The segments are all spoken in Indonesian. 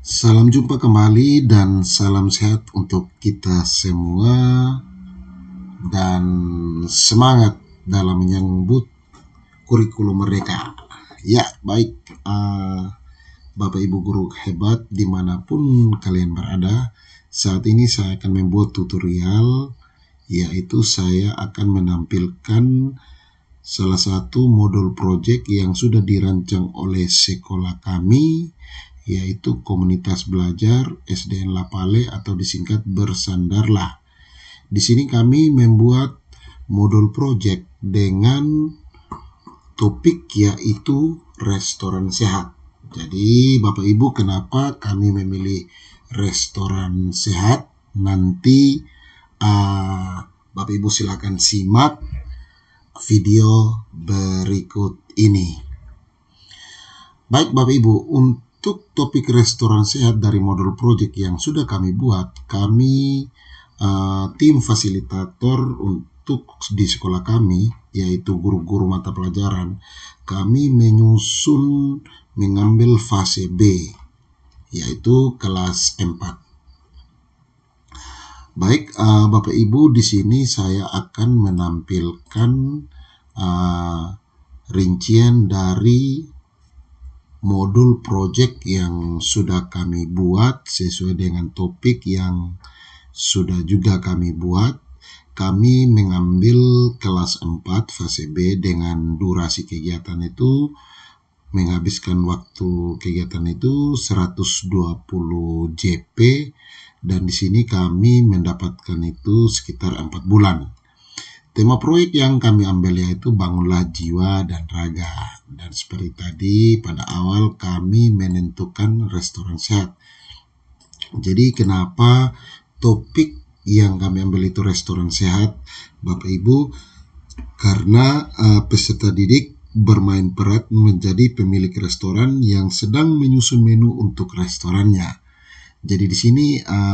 Salam jumpa kembali dan salam sehat untuk kita semua dan semangat dalam menyambut kurikulum mereka. Ya, baik Bapak Ibu guru hebat dimanapun kalian berada. Saat ini saya akan membuat tutorial, yaitu saya akan menampilkan salah satu modul proyek yang sudah dirancang oleh sekolah kami, yaitu Komunitas Belajar SDN Lapale atau disingkat Bersandarlah. Di sini kami membuat modul proyek dengan topik yaitu restoran sehat. Jadi Bapak Ibu, kenapa kami memilih restoran sehat? Nanti Bapak Ibu silakan simak video berikut ini. Baik Bapak Ibu, untuk topik restoran sehat dari modul proyek yang sudah kami buat, kami tim fasilitator untuk di sekolah kami, yaitu guru-guru mata pelajaran, kami menyusun mengambil fase B, yaitu kelas 4. Baik Bapak Ibu, di sini saya akan menampilkan rincian dari modul proyek yang sudah kami buat sesuai dengan topik yang sudah juga kami buat. Kami mengambil kelas 4 fase B dengan durasi kegiatan itu menghabiskan waktu kegiatan itu 120 JP, dan di sini kami mendapatkan itu sekitar 4 bulan. Tema proyek yang kami ambil yaitu bangunlah jiwa dan raga. Dan seperti tadi pada awal kami menentukan restoran sehat. Jadi kenapa topik yang kami ambil itu restoran sehat, Bapak Ibu? Karena peserta didik bermain peran menjadi pemilik restoran yang sedang menyusun menu untuk restorannya. Jadi di sini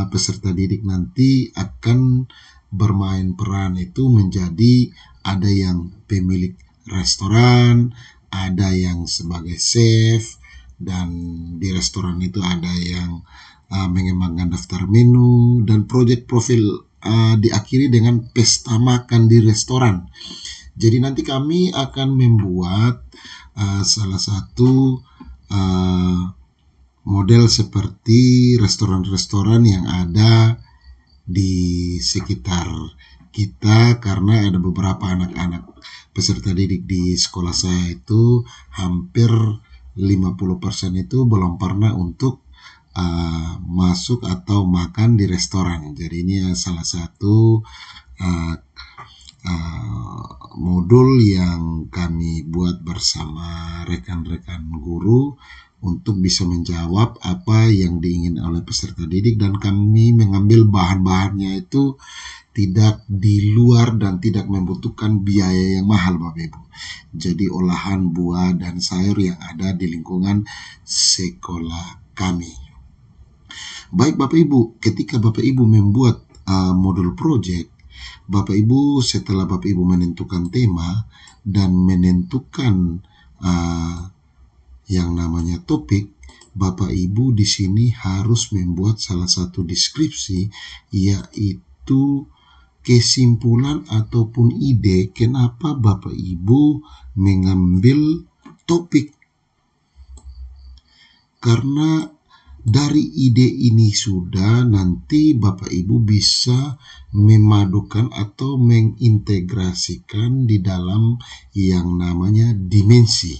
peserta didik nanti akan bermain peran itu menjadi ada yang pemilik restoran, ada yang sebagai chef, dan di restoran itu ada yang mengembangkan daftar menu, dan proyek profil diakhiri dengan pesta makan di restoran. Jadi nanti kami akan membuat salah satu model seperti restoran-restoran yang ada di sekitar kita, karena ada beberapa anak-anak peserta didik di sekolah saya itu hampir 50% itu belum pernah untuk masuk atau makan di restoran. Jadi ini salah satu modul yang kami buat bersama rekan-rekan guru untuk bisa menjawab apa yang diingin oleh peserta didik, dan kami mengambil bahan-bahannya itu tidak di luar dan tidak membutuhkan biaya yang mahal Bapak Ibu. Jadi olahan buah dan sayur yang ada di lingkungan sekolah kami. Baik Bapak Ibu, ketika Bapak Ibu membuat modul project, Bapak Ibu setelah Bapak Ibu menentukan tema dan menentukan yang namanya topik, Bapak Ibu di sini harus membuat salah satu deskripsi, yaitu kesimpulan ataupun ide kenapa Bapak Ibu mengambil topik. Karena dari ide ini sudah nanti Bapak Ibu bisa memadukan atau mengintegrasikan di dalam yang namanya dimensi.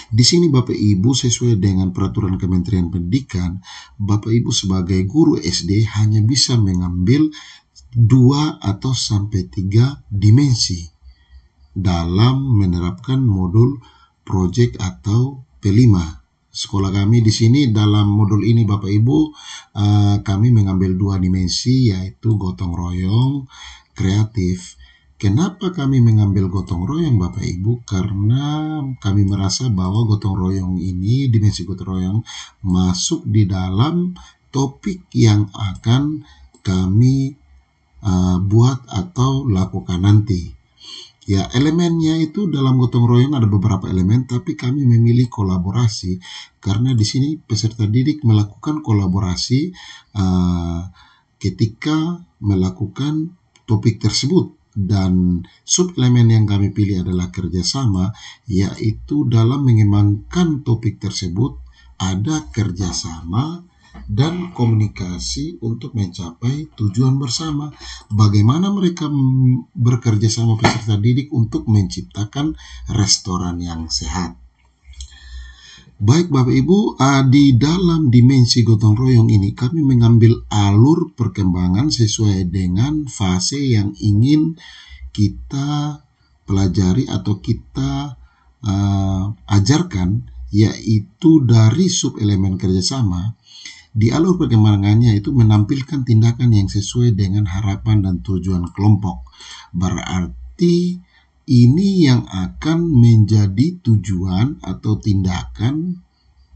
Di sini Bapak Ibu sesuai dengan peraturan Kementerian Pendidikan, Bapak Ibu sebagai guru SD hanya bisa mengambil 2 atau sampai 3 dimensi dalam menerapkan modul proyek atau P5. Sekolah kami di sini dalam modul ini Bapak Ibu kami mengambil 2 dimensi, yaitu gotong royong, kreatif. Kenapa kami mengambil gotong royong Bapak Ibu? Karena kami merasa bahwa gotong royong ini, dimensi gotong royong masuk di dalam topik yang akan kami buat atau lakukan nanti. Ya, elemennya itu dalam gotong royong ada beberapa elemen, tapi kami memilih kolaborasi karena di sini peserta didik melakukan kolaborasi ketika melakukan topik tersebut. Dan sub elemen yang kami pilih adalah kerjasama, yaitu dalam mengembangkan topik tersebut ada kerjasama dan komunikasi untuk mencapai tujuan bersama. Bagaimana mereka bekerja sama peserta didik untuk menciptakan restoran yang sehat. Baik Bapak Ibu, di dalam dimensi gotong royong ini kami mengambil alur perkembangan sesuai dengan fase yang ingin kita pelajari atau kita ajarkan, yaitu dari sub elemen kerjasama. Di alur perkembangannya itu menampilkan tindakan yang sesuai dengan harapan dan tujuan kelompok. Berarti ini yang akan menjadi tujuan atau tindakan,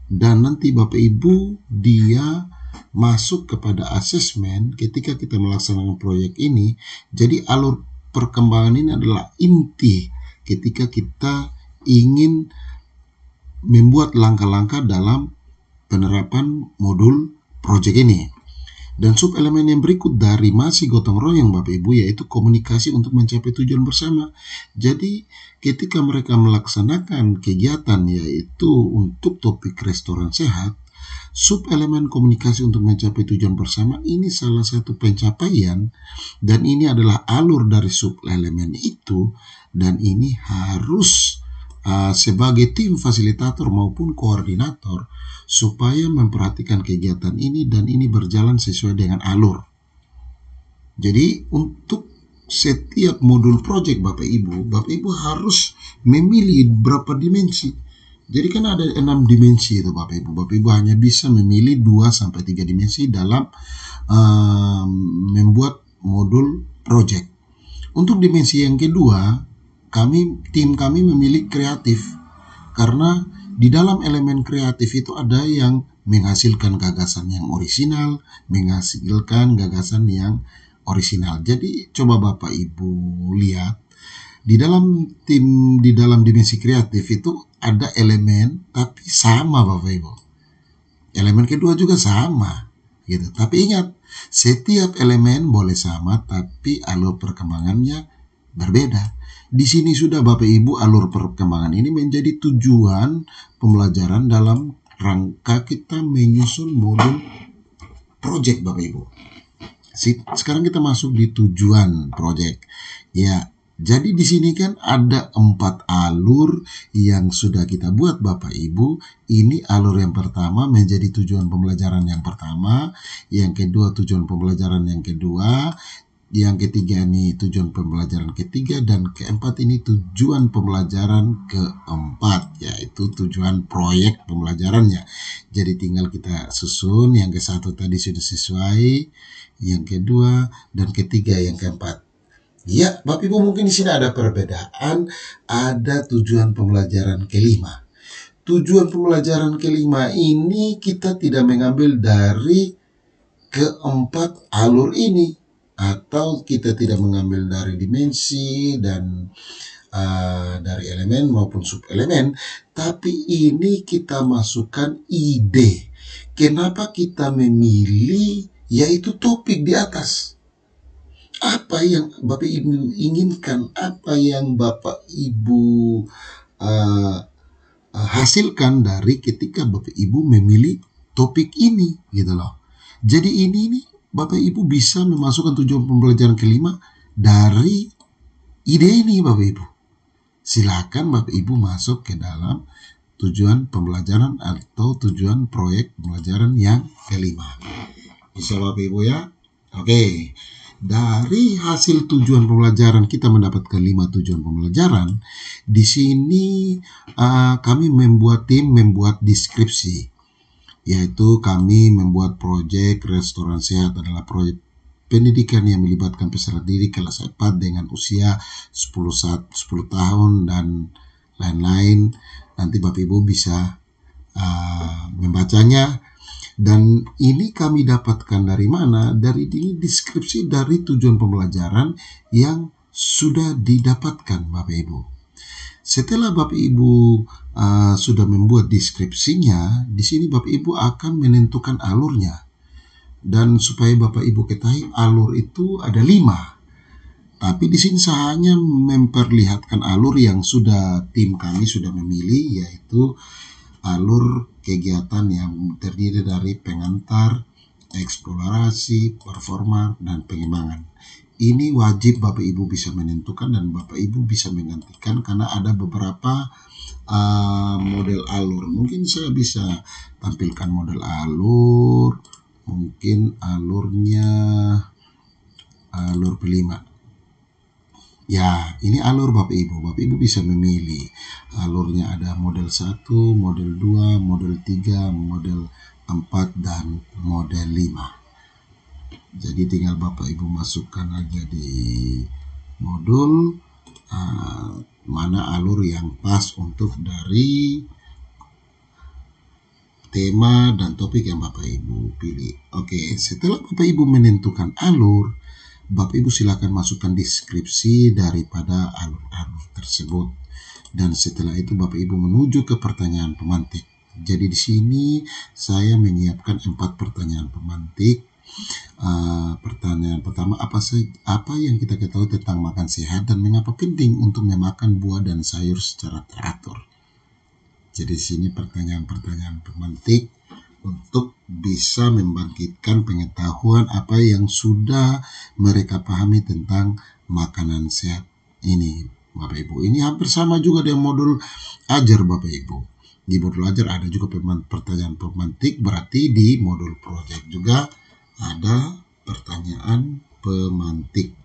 dan nanti Bapak Ibu dia masuk kepada asesmen ketika kita melaksanakan proyek ini. Jadi alur perkembangan ini adalah inti ketika kita ingin membuat langkah-langkah dalam penerapan modul proyek ini. Dan sub elemen yang berikut dari masih gotong royong Bapak Ibu yaitu komunikasi untuk mencapai tujuan bersama. Jadi ketika mereka melaksanakan kegiatan yaitu untuk topik restoran sehat, sub elemen komunikasi untuk mencapai tujuan bersama ini salah satu pencapaian, dan ini adalah alur dari sub elemen itu, dan ini harus sebagai tim fasilitator maupun koordinator supaya memperhatikan kegiatan ini dan ini berjalan sesuai dengan alur. Jadi untuk setiap modul proyek Bapak Ibu harus memilih berapa dimensi. Jadi kan ada 6 dimensi itu Bapak Ibu hanya bisa memilih 2-3 dimensi dalam membuat modul proyek. Untuk dimensi yang kedua, tim kami memilih kreatif, karena di dalam elemen kreatif itu ada yang menghasilkan gagasan yang orisinal, menghasilkan gagasan yang orisinal. Jadi coba Bapak Ibu lihat di dalam dimensi kreatif itu ada elemen tapi sama Bapak Ibu. Elemen kedua juga sama gitu. Tapi ingat, setiap elemen boleh sama tapi alur perkembangannya berbeda. Di sini sudah Bapak Ibu alur perkembangan ini menjadi tujuan pembelajaran dalam rangka kita menyusun modul proyek Bapak Ibu. Sekarang kita masuk di tujuan proyek. Ya, jadi di sini kan ada 4 alur yang sudah kita buat Bapak Ibu. Ini alur yang pertama menjadi tujuan pembelajaran yang pertama, yang kedua tujuan pembelajaran yang kedua, yang ketiga ini tujuan pembelajaran ketiga, dan keempat ini tujuan pembelajaran keempat, yaitu tujuan proyek pembelajarannya. Jadi tinggal kita susun, yang ke satu tadi sudah sesuai, yang kedua dan ketiga, yang keempat. Ya, Bapak Ibu mungkin di sini ada perbedaan, ada tujuan pembelajaran kelima. Tujuan pembelajaran kelima ini kita tidak mengambil dari keempat alur ini, atau kita tidak mengambil dari dimensi dan dari elemen maupun sub elemen, tapi ini kita masukkan ide. Kenapa kita memilih yaitu topik di atas? Apa yang Bapak Ibu inginkan, apa yang Bapak Ibu hasilkan dari ketika Bapak Ibu memilih topik ini gitu loh. Jadi ini Bapak Ibu bisa memasukkan tujuan pembelajaran kelima dari ide ini Bapak Ibu. Silakan Bapak Ibu masuk ke dalam tujuan pembelajaran atau tujuan proyek pembelajaran yang kelima. Bisa Bapak Ibu ya? Oke. Dari hasil tujuan pembelajaran kita mendapatkan 5 tujuan pembelajaran. Di sini kami membuat deskripsi, yaitu kami membuat proyek restoran sehat adalah proyek pendidikan yang melibatkan peserta didik kelas 4 dengan usia 10 tahun dan lain-lain. Nanti Bapak Ibu bisa membacanya. Dan ini kami dapatkan dari mana? Dari deskripsi dari tujuan pembelajaran yang sudah didapatkan Bapak Ibu. Setelah Bapak Ibu sudah membuat deskripsinya, di sini Bapak Ibu akan menentukan alurnya. Dan supaya Bapak Ibu ketahui, alur itu ada 5. Tapi di sini saya hanya memperlihatkan alur yang sudah tim kami sudah memilih, yaitu alur kegiatan yang terdiri dari pengantar, eksplorasi, performa, dan pengembangan. Ini wajib Bapak Ibu bisa menentukan dan Bapak Ibu bisa menggantikan karena ada beberapa model alur. Mungkin saya bisa tampilkan model alur, mungkin alurnya alur kelima. Ya, ini alur Bapak Ibu. Bapak Ibu bisa memilih. Alurnya ada model 1, model 2, model 3, model 4, dan model 5. Jadi tinggal Bapak Ibu masukkan aja di modul mana alur yang pas untuk dari tema dan topik yang Bapak Ibu pilih. Oke, setelah Bapak Ibu menentukan alur, Bapak Ibu silakan masukkan deskripsi daripada alur-alur tersebut. Dan setelah itu Bapak Ibu menuju ke pertanyaan pemantik. Jadi di sini saya menyiapkan 4 pertanyaan pemantik. Pertanyaan pertama, apa yang kita ketahui tentang makan sehat dan mengapa penting untuk memakan buah dan sayur secara teratur. Jadi di sini pertanyaan-pertanyaan pemantik untuk bisa membangkitkan pengetahuan apa yang sudah mereka pahami tentang makanan sehat ini, Bapak Ibu. Ini hampir sama juga dengan modul ajar, Bapak Ibu. Di modul ajar ada juga pertanyaan pemantik, berarti di modul project juga ada pertanyaan pemantik.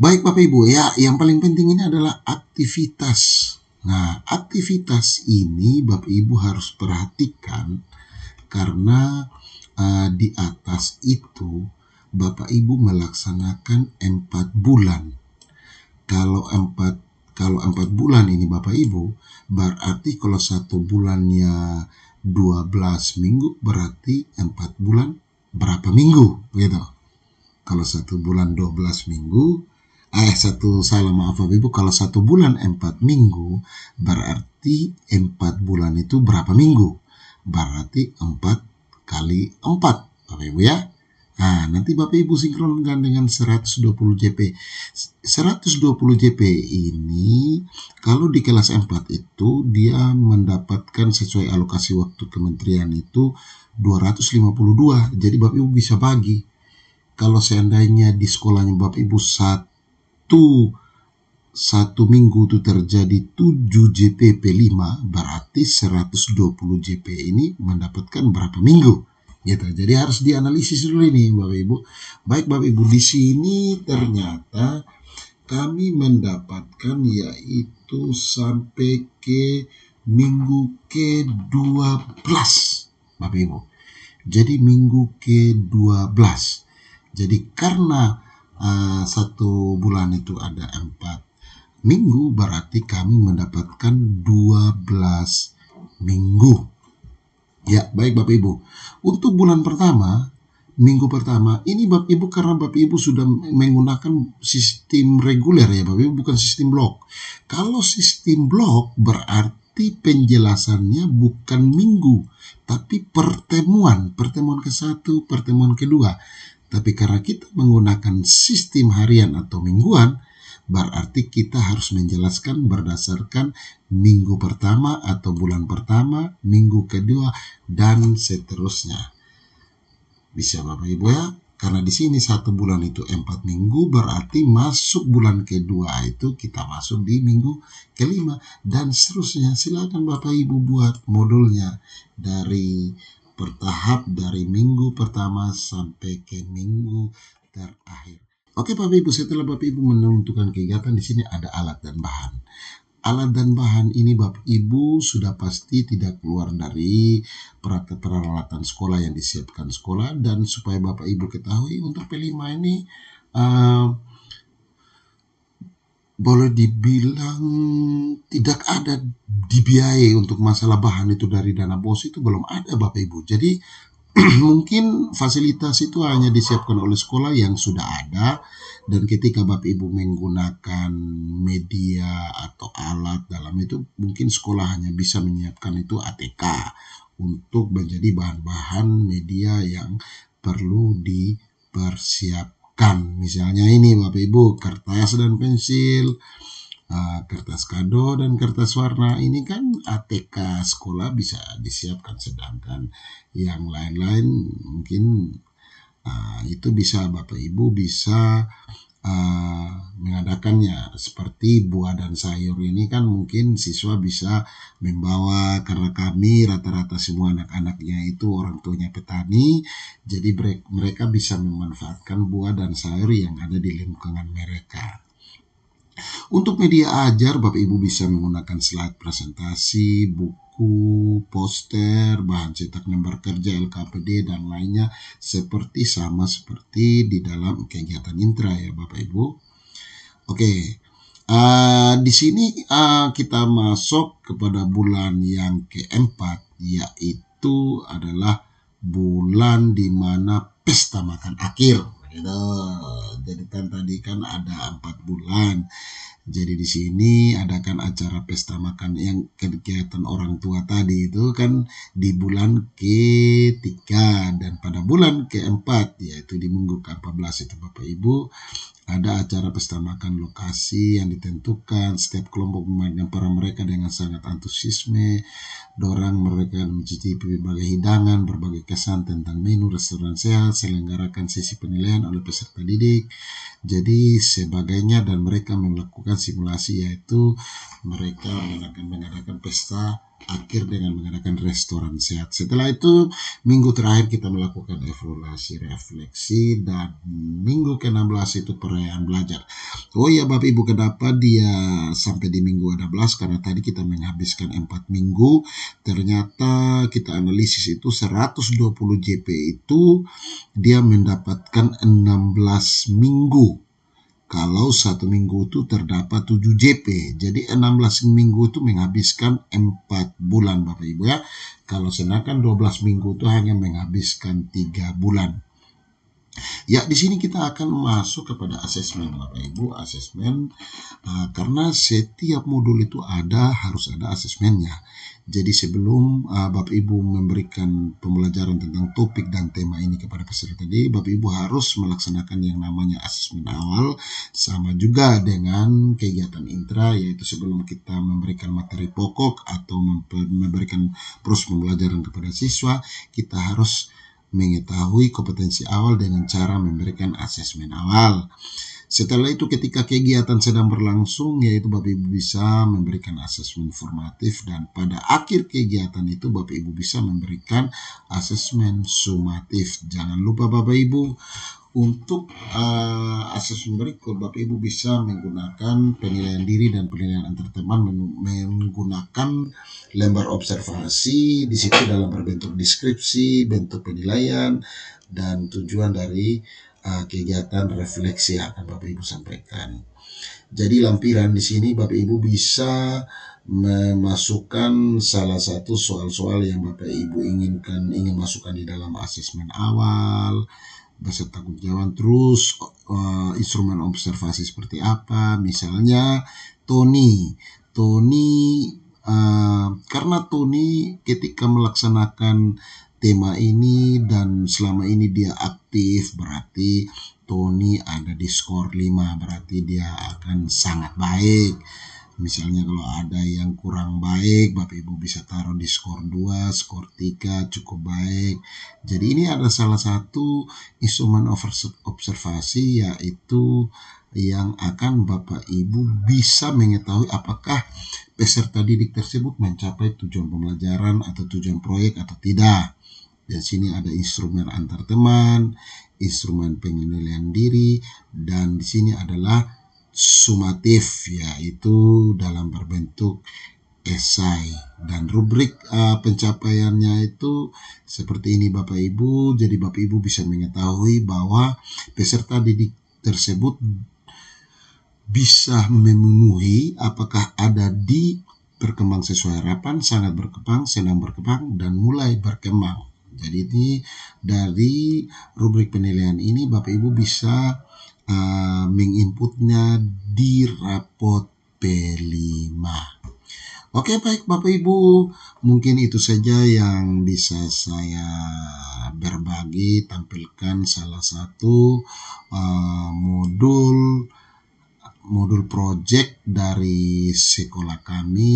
Baik Bapak Ibu, ya yang paling penting ini adalah aktivitas. Nah, aktivitas ini Bapak Ibu harus perhatikan karena di atas itu Bapak Ibu melaksanakan 4 bulan. Kalau 4 bulan ini Bapak Ibu, berarti kalau 1 bulannya 12 minggu, berarti 4 bulan berapa minggu gitu. Kalau 1 bulan 12 minggu, kalau 1 bulan 4 minggu, berarti 4 bulan itu berapa minggu? Berarti 4 kali 4, Bapak Ibu ya. Nah, nanti Bapak Ibu sinkronkan dengan 120 JP. 120 JP ini, kalau di kelas 4 itu, dia mendapatkan sesuai alokasi waktu kementerian itu 252. Jadi Bapak Ibu bisa bagi. Kalau seandainya di sekolahnya Bapak Ibu satu minggu itu terjadi 7 JPP 5, berarti 120 JP ini mendapatkan berapa minggu gitu. Jadi harus dianalisis dulu ini Bapak Ibu. Baik Bapak Ibu, di sini ternyata kami mendapatkan yaitu sampai ke minggu ke-12 Bapak Ibu. Jadi minggu ke-12. Jadi karena 1 bulan itu ada 4 minggu, berarti kami mendapatkan 12 minggu. Ya, baik Bapak Ibu. Untuk bulan pertama, minggu pertama, ini Bapak Ibu karena Bapak Ibu sudah menggunakan sistem reguler ya Bapak Ibu, bukan sistem blok. Kalau sistem blok berarti penjelasannya bukan minggu, tapi pertemuan ke-1, pertemuan kedua. Tapi karena kita menggunakan sistem harian atau mingguan, berarti kita harus menjelaskan berdasarkan minggu pertama atau bulan pertama, minggu kedua, dan seterusnya. Bisa Bapak Ibu ya? Karena di sini 1 bulan itu 4 minggu, berarti masuk bulan kedua itu kita masuk di minggu ke-5 dan seterusnya. Silakan Bapak Ibu buat modulnya dari bertahap dari minggu pertama sampai ke minggu terakhir. Oke Bapak Ibu, setelah Bapak Ibu menentukan kegiatan, di sini ada alat dan bahan. Alat dan bahan ini Bapak Ibu sudah pasti tidak keluar dari peralatan sekolah yang disiapkan sekolah. Dan supaya Bapak Ibu ketahui, untuk P5 ini boleh dibilang tidak ada dibiayai untuk masalah bahan itu dari dana BOS, itu belum ada Bapak Ibu. Jadi Mungkin fasilitas itu hanya disiapkan oleh sekolah yang sudah ada, dan ketika Bapak Ibu menggunakan media atau alat dalam itu, mungkin sekolah hanya bisa menyiapkan itu ATK untuk menjadi bahan-bahan media yang perlu dipersiapkan. Misalnya ini Bapak Ibu, kertas dan pensil, kertas kado dan kertas warna ini kan ATK sekolah bisa disiapkan, sedangkan yang lain-lain mungkin itu bisa Bapak Ibu bisa mengadakannya, seperti buah dan sayur ini kan mungkin siswa bisa membawa, karena kami rata-rata semua anak-anaknya itu orang tuanya petani, jadi mereka bisa memanfaatkan buah dan sayur yang ada di lingkungan mereka. Untuk media ajar, Bapak Ibu bisa menggunakan slide presentasi, buku, poster, bahan cetak lembar kerja, LKPD, dan lainnya sama seperti di dalam kegiatan intra ya Bapak Ibu. Oke, di sini kita masuk kepada bulan yang keempat, yaitu adalah bulan di mana pesta makan akhir. Gitu. Jadi kan tadi kan ada 4 bulan. Jadi di sini adakan acara pesta makan yang kegiatan orang tua tadi itu kan di bulan ketiga, dan pada bulan keempat yaitu di minggu ke-14 itu Bapak Ibu ada acara pesta makan lokasi yang ditentukan. Setiap kelompok memainkan peran mereka dengan sangat antusiasme. Dorang mereka mencicipi berbagai hidangan, berbagai kesan tentang menu restoran sehat, selenggarakan sesi penilaian oleh peserta didik. Jadi sebagainya, dan mereka melakukan simulasi, yaitu mereka mengadakan pesta akhir dengan mengadakan restoran sehat. Setelah itu minggu terakhir kita melakukan evaluasi refleksi, dan minggu ke-16 itu perayaan belajar. Oh ya Bapak Ibu, kenapa dia sampai di minggu 16? Karena tadi kita menghabiskan 4 minggu, ternyata kita analisis itu 120 JP itu dia mendapatkan 16 minggu. Kalau 1 minggu itu terdapat 7 JP, jadi 16 minggu itu menghabiskan 4 bulan Bapak Ibu ya. Kalau sedangkan 12 minggu itu hanya menghabiskan 3 bulan. Ya, di sini kita akan masuk kepada asesmen Bapak Ibu, asesmen karena setiap modul itu harus ada asesmennya. Jadi sebelum Bapak Ibu memberikan pembelajaran tentang topik dan tema ini kepada peserta didik, Bapak Ibu harus melaksanakan yang namanya asesmen awal, sama juga dengan kegiatan intra, yaitu sebelum kita memberikan materi pokok atau memberikan proses pembelajaran kepada siswa, kita harus mengetahui kompetensi awal dengan cara memberikan asesmen awal. Setelah itu ketika kegiatan sedang berlangsung, yaitu Bapak Ibu bisa memberikan asesmen formatif, dan pada akhir kegiatan itu Bapak Ibu bisa memberikan asesmen sumatif. Jangan lupa Bapak Ibu, untuk asesmen berikut Bapak Ibu bisa menggunakan penilaian diri dan penilaian antar teman menggunakan lembar observasi. Di situ dalam berbentuk deskripsi, bentuk penilaian, dan tujuan dari kegiatan refleksi yang akan Bapak Ibu sampaikan. Jadi lampiran di sini Bapak Ibu bisa memasukkan salah satu soal-soal yang Bapak Ibu ingin masukkan di dalam asesmen awal beserta jawaban, terus instrumen observasi seperti apa. Misalnya Tony karena Tony ketika melaksanakan tema ini dan selama ini dia aktif, berarti Tony ada di skor 5, berarti dia akan sangat baik. Misalnya kalau ada yang kurang baik, Bapak Ibu bisa taruh di skor 2, skor 3 cukup baik. Jadi ini ada salah satu instrumen observasi, yaitu yang akan Bapak Ibu bisa mengetahui apakah peserta didik tersebut mencapai tujuan pembelajaran atau tujuan proyek atau tidak. Di sini ada instrumen antar teman, instrumen penilaian diri, dan di sini adalah sumatif, yaitu dalam berbentuk esai, dan rubrik pencapaiannya itu seperti ini Bapak Ibu. Jadi Bapak Ibu bisa mengetahui bahwa peserta didik tersebut bisa memenuhi apakah ada di berkembang sesuai harapan, sangat berkembang, sedang berkembang, dan mulai berkembang. Jadi ini dari rubrik penilaian ini Bapak Ibu bisa menginputnya di rapot P5. Oke, baik Bapak Ibu, mungkin itu saja yang bisa saya berbagi, tampilkan salah satu modul project dari sekolah kami,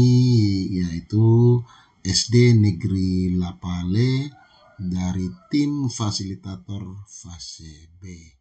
yaitu SD Negeri Lapale dari tim fasilitator fase B.